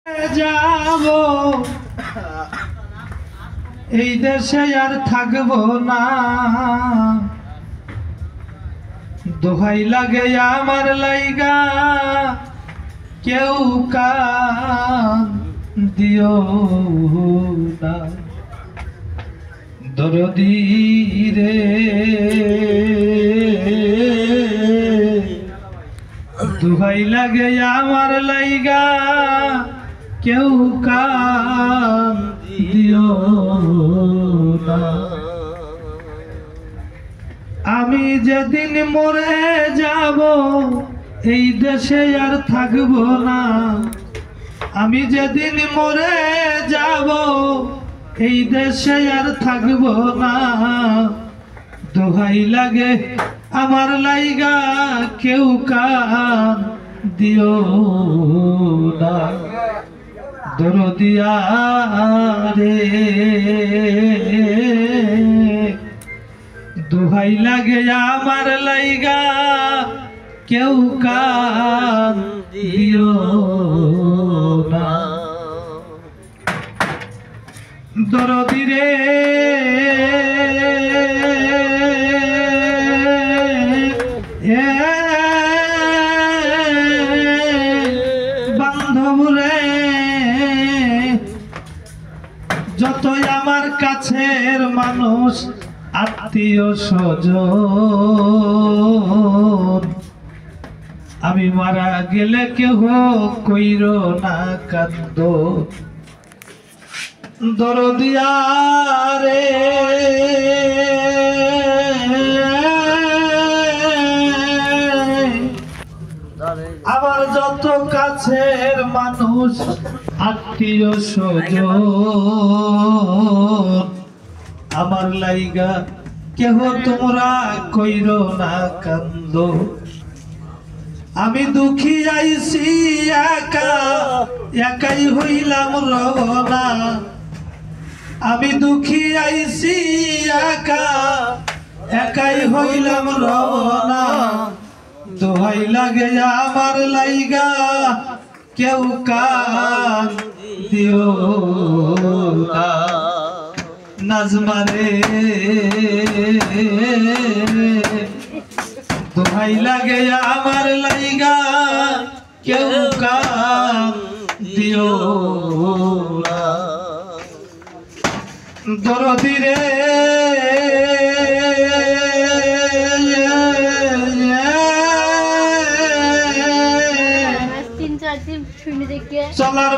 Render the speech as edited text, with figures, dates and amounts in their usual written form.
যাব এই দেশে আর থাকবো না, দোহাই লাগে আমার লাইগা কেউ কান দিও না। দরদি রে দোহাই লাগে আমার লাইগা কেউ কান দিও না। আমি যেদিন মরে যাব এই দেশে আর থাকবো না, আমি যেদিন মরে যাব এই দেশে আর থাকবো না, দোহাই লাগে আমার লাইগা কেউ কান দিও না। দরদিয়া রে দোহাই লাগে আমার লাইগা কেউ কান দিও না। দরদি রে বান্ধব রে যতই আমার কাছের মানুষ আত্মীয় স্বজন, আমি মারা গেলে কেহ কইরো না কান্দ। দরদিয়া রে আমার যত কাছের মানুষ আত্মীয় স্বজন, আমার লাইগা কেহ তোমরা কইরো না কান্দ। আমি দুঃখী আইছি একা একাই হইলাম রওনা, আমি দুঃখী আইছি একা একাই হইলাম রওনা, দোহাই লাগে আমার লাইগা কেউ কান দিও না। নাজমারে দোহাই লাগে আমার লাইগা কেউ কান দিও না। দরদি রে তিন চার দিন শুনে দেখে চলার